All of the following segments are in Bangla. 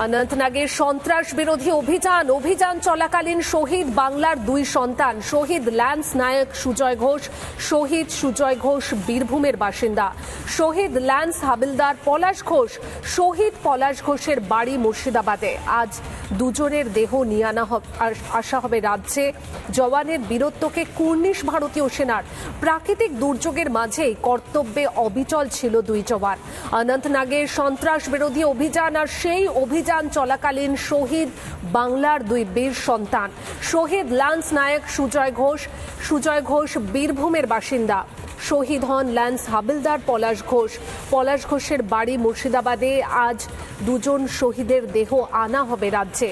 অনন্তনাগের সন্ত্রাস বিরোধী অভিযান চলাকালীন শহীদ বাংলার দুই সন্তান। শহীদ ল্যান্স নায়ক সুজয় ঘোষ। শহীদ সুজয় ঘোষ বীরভূমের বাসিন্দা। শহীদ ল্যান্স হাবিলদার পলাশ ঘোষ। শহীদ পলাশ ঘোষের বাড়ি মুর্শিদাবাদে। আজ দুজনের দেহ নিয়ে আসা হবে রাজ্যে। জওয়ানের বীরত্বকে কুর্নিশ ভারতীয় সেনার। প্রাকৃতিক দুর্যোগের মাঝেই কর্তব্যে অবিচল ছিল দুই জওয়ান। অনন্তনাগের সন্ত্রাস বিরোধী অভিযান আর সেই অভিযান চলাকালীন শহীদ বাংলার দুই বীর সন্তান। শহীদ ল্যান্স নায়ক সুজয় ঘোষ বীরভূমের বাসিন্দা। শহীদ হন ল্যান্স হাবিলদার পলাশ ঘোষের বাড়ি মুর্শিদাবাদে। আজ দুজন শহীদের দেহ আনা হবে রাজ্যে।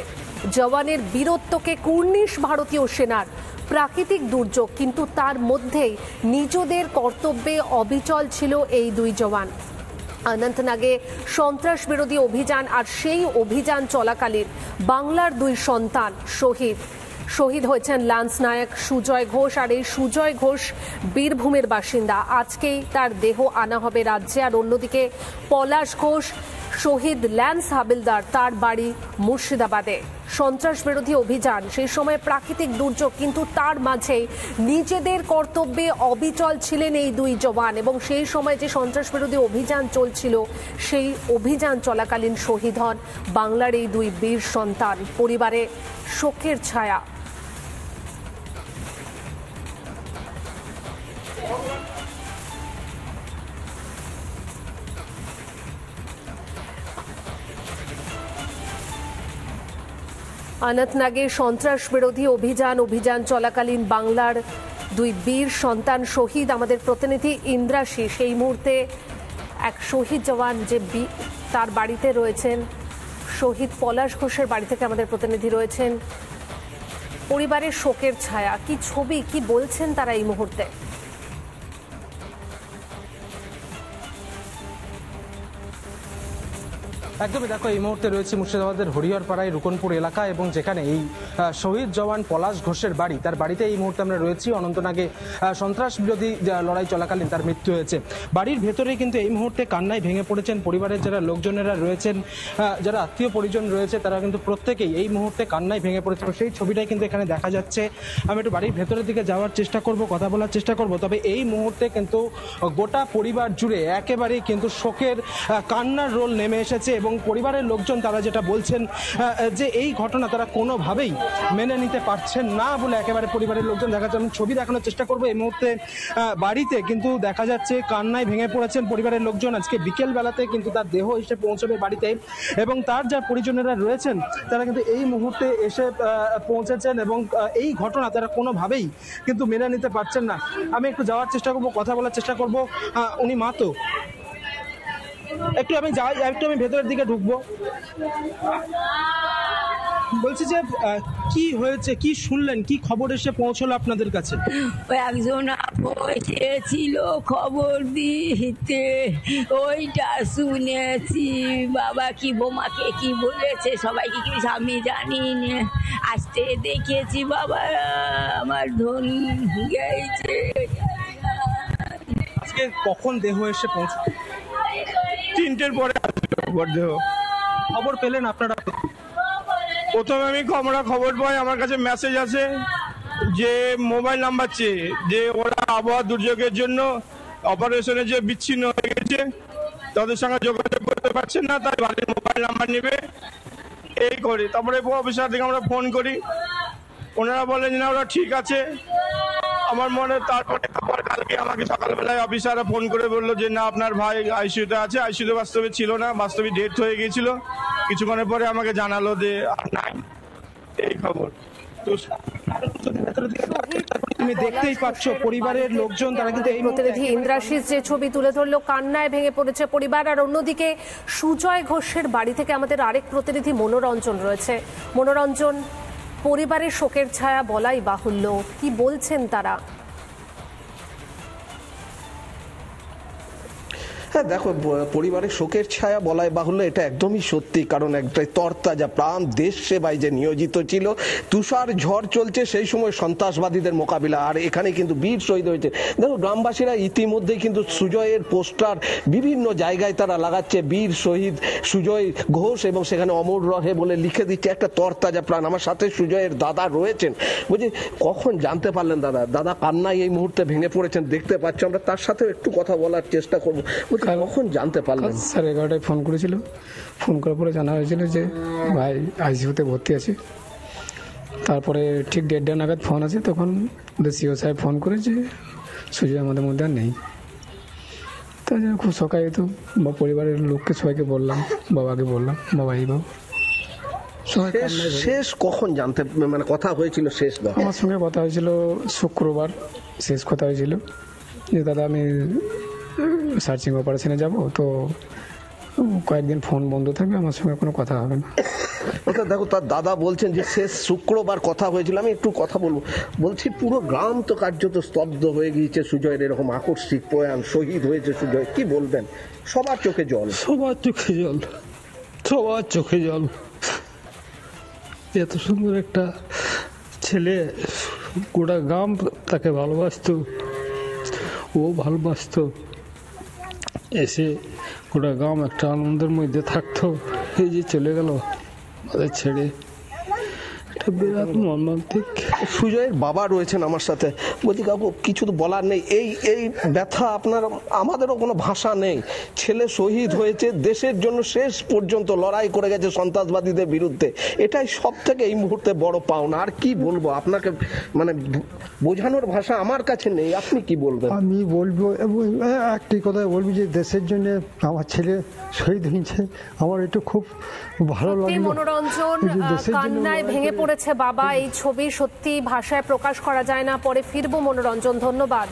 জওয়ানের বীরত্বকে কুর্নিশ ভারতীয় সেনার। প্রাকৃতিক দুর্যোগ, কিন্তু তার মধ্যেই নিজেদের কর্তব্যে অবিচল ছিল এই দুই জওয়ান। অনন্তনাগে সন্ত্রাস বিরোধী অভিযান আর সেই অভিযান চলাকালীন বাংলার দুই সন্তান শহীদ হয়েছেন ল্যান্স নায়ক সুজয় ঘোষ। আর এই সুজয় ঘোষ বীরভূমের বাসিন্দা। আজকেই তার দেহ আনা হবে রাজ্যে। আর অন্যদিকে পলাশ ঘোষ শহীদ ল্যান্স হাবিলদার, তার বাড়ি মুর্শিদাবাদে। সন্ত্রাস বিরোধী অভিযান, সেই সময় প্রাকৃতিক দুর্যোগ, কিন্তু তার মাঝে নিজেদের কর্তব্যে অবিচল ছিলেন এই দুই জওয়ান। এবং সেই সময় যে সন্ত্রাস বিরোধী অভিযান চলছিল, সেই অভিযান চলাকালীন শহীদ হন বাংলার এই দুই বীর সন্তান। পরিবারে শোকের ছায়া। অনন্তনাগে সন্ত্রাস বিরোধী অভিযান চলাকালীন বাংলার দুই বীর সন্তান শহীদ। আমাদের প্রতিনিধি ইন্দ্রাশিস এই মুহূর্তে এক শহীদ জওয়ান যে তার বাড়িতে রয়েছেন, শহীদ পলাশ ঘোষের বাড়ি থেকে আমাদের প্রতিনিধি রয়েছেন। পরিবারের শোকের ছায়া, কি ছবি, কি বলছেন তারা এই মুহূর্তে? একদমই, দেখো এই মুহূর্তে রয়েছে মুর্শিদাবাদের হরিহরপাড়ায় রুকনপুর এলাকা, এবং যেখানে এই শহীদ জওয়ান পলাশ ঘোষের বাড়ি, তার বাড়িতে এই মুহূর্তে আমরা রয়েছি। অনন্তনাগে সন্ত্রাস বিরোধী লড়াই চলাকালীন তার মৃত্যু হয়েছে। বাড়ির ভেতরে কিন্তু এই মুহূর্তে কান্নায় ভেঙে পড়েছেন পরিবারের যারা লোকজনেরা রয়েছেন, যারা আত্মীয় পরিজন রয়েছে, তারা কিন্তু প্রত্যেকেই এই মুহূর্তে কান্নায় ভেঙে পড়েছে। সেই ছবিটাই কিন্তু এখানে দেখা যাচ্ছে। আমি একটু বাড়ির ভেতরের দিকে যাওয়ার চেষ্টা করব, কথা বলার চেষ্টা করব। তবে এই মুহূর্তে কিন্তু গোটা পরিবার জুড়ে একেবারেই কিন্তু শোকের কান্নার রোল নেমে এসেছে। এবং পরিবারের লোকজন তারা যেটা বলছেন যে এই ঘটনা তারা কোনোভাবেই মেনে নিতে পারছেন না বলে একেবারে পরিবারের লোকজন দেখা যাচ্ছে। আমি ছবি দেখানোর চেষ্টা করবো। এই মুহূর্তে বাড়িতে কিন্তু দেখা যাচ্ছে কান্নায় ভেঙে পড়েছেন পরিবারের লোকজন। আজকে বিকেল বেলাতে কিন্তু তার দেহ এসে পৌঁছবে বাড়িতে, এবং তার যা পরিজনেরা রয়েছেন তারা কিন্তু এই মুহূর্তে এসে পৌঁছেছেন, এবং এই ঘটনা তারা কোনোভাবেই কিন্তু মেনে নিতে পারছেন না। আমি একটু যাওয়ার চেষ্টা করবো, কথা বলার চেষ্টা করবো। উনি মা তো, একটু আমি ভেতরের দিকে ঢুকবো। বলছি যে কি হয়েছে, কি শুনলেন, কি খবর এসে পৌঁছলো আপনাদের কাছে? একজন এসেছিল খবর দিতে, ওইটা শুনেছি। বাবা কি বোমাকে কি বলেছে সবাইকে কি আমি জানি না, আসতে দেখেছি। বাবা আমার ধন গেছে। আজকে কখন দেহ এসে পৌঁছলো? 3টের পরে দেহ। খবর পেলেন আপনারা? প্রথমে আমরা খবর পাই, আমার কাছে মেসেজ আছে যে মোবাইল নাম্বার চেয়ে, যে ওরা আবহাওয়া দুর্যোগের জন্য অপারেশনে যে বিচ্ছিন্ন হয়ে গেছে, তাদের সঙ্গে যোগাযোগ করতে পারছেন না, তাই বাড়ির মোবাইল নাম্বার নেবে এই করে। তারপরে অফিসার থেকে আমরা ফোন করি, ওনারা বলেন যে না ওরা ঠিক আছে। আমার মনে তারপরে কালকে আমাকে সকালবেলায় অফিসাররা ফোন করে বললো যে না আপনার ভাই আইসিইউতে আছে। আইসিইউতে বাস্তবে ছিল না, বাস্তবে ডেথ হয়ে গিয়েছিল। কিছুক্ষণের পরে আমাকে জানালো যে নাই, এই খবর। তুমি দেখতেই পাচ্ছ পরিবারের লোকজন তারা কিন্তু এই প্রতিনিধি ইন্দ্রাশিস যে ছবি তুলে ধরলো, কান্নায় ভেঙে পড়েছে পরিবার। আর অন্যদিকে সুজয় ঘোষের বাড়ি থেকে আমাদের আরেক প্রতিনিধি মনোরঞ্জন রয়েছে। মনোরঞ্জন, পরিবারের শোকের ছায়া বলাই বাহুল্য, কি বলছেন তারা? হ্যাঁ দেখো, পরিবারের শোকের ছায়া বলাই বাহুল্য, এটা একদমই সত্যি। কারণ একটা তরতাজা প্রাণ দেশ সেবায় যে নিয়োজিত ছিল, তুষার ঝড় চলছে সেই সময় সন্ত্রাসবাদীদের মোকাবিলা, আর এখানে কিন্তু বীর শহীদ হয়েছে। দেখো গ্রামবাসীরা ইতিমধ্যেই কিন্তু সুজয়ের পোস্টার বিভিন্ন জায়গায় তারা লাগাচ্ছে, বীর শহীদ সুজয় ঘোষ, এবং সেখানে অমর রহে বলে লিখে দিচ্ছে। একটা তরতাজা প্রাণ। আমার সাথে সুজয়ের দাদা রয়েছেন। বলছি, কখন জানতে পারলেন দাদা? দাদা কান্নায় এই মুহূর্তে ভেঙে পড়েছেন, দেখতে পাচ্ছি আমরা। তার সাথে একটু কথা বলার চেষ্টা করবো। কখন জানতে পারলেন? 11:30 ফোন করেছিল। ফোন করার পরে জানা হয়েছিল যে ভাই আইসিইউতে ভর্তি আছে। তারপরে ঠিক 1:30 নাগাদ ফোন আছে, তখন সিও সাহেব ফোন করেছে সুজয় আমাদের মধ্যে আর নেই। তাই জন্য খুব শোকায়িত। পরিবারের লোককে সবাইকে বললাম, বাবাকে বললাম, বাবা এই বাবু। শেষ কখন জানতে মানে কথা হয়েছিল? শেষ আমার সঙ্গে কথা হয়েছিল শুক্রবার, শেষ কথা হয়েছিল যে দাদা আমি সার্চিং অপারেশনে যাব, তো কয়েকদিন ফোন বন্ধ থাকবে, আমার সঙ্গে কোনো কথা হবে না। দেখো, তার দাদা বলছেন যে শেষ শুক্রবার কথা হয়েছিল। আমি একটু কথা বলবো। বলছি, পুরো গ্রাম তো কার্যত স্তব্ধ হয়ে গিয়েছে সুজয়ের এরকম আকস্মিক প্রয়াণ। শহীদ হয়েছে সুজয়, কি বলবেন? সবার চোখে জল, সবার চোখে জল, সবার চোখে জল। এত সুন্দর একটা ছেলে, গোটা গ্রাম তাকে ভালোবাসতো, ও ভালোবাসতো। এসে গোটা গ্রাম একটা আনন্দের মধ্যে থাকতো, এই যে চলে গেল আমাদের ছেড়ে, এটা বিরাট মর্মান্তিক। সুজয়ের বাবা রয়েছেন আমার সাথে। বলছি কাকু, কিছু তো বলার নেই। এই ব্যথা আপনার, আমাদেরও কোনো ভাষা নেই। ছেলে শহীদ হয়েছে, দেশের জন্য শেষ পর্যন্ত লড়াই করে গেছে সন্ত্রাসবাদীদের বিরুদ্ধে। এটাই সব থেকে এই মুহূর্তে বড় পাওনা। আর কি বলবো আপনাকে, মানে বোঝানোর ভাষা আমার কাছে নেই। আপনি কি বলবেন? আমি বলবো একটি কথা বলবো যে দেশের জন্য আমার ছেলে শহীদ হয়েছে, আমার এটা খুব ভালো লাগলো। মনোরঞ্জন, কান্নায় ভেঙে পড়েছে বাবা। এই ছবি সত্যি ভাষায় প্রকাশ করা যায় না। পরে ফিরবো মনোরঞ্জন, ধন্যবাদ।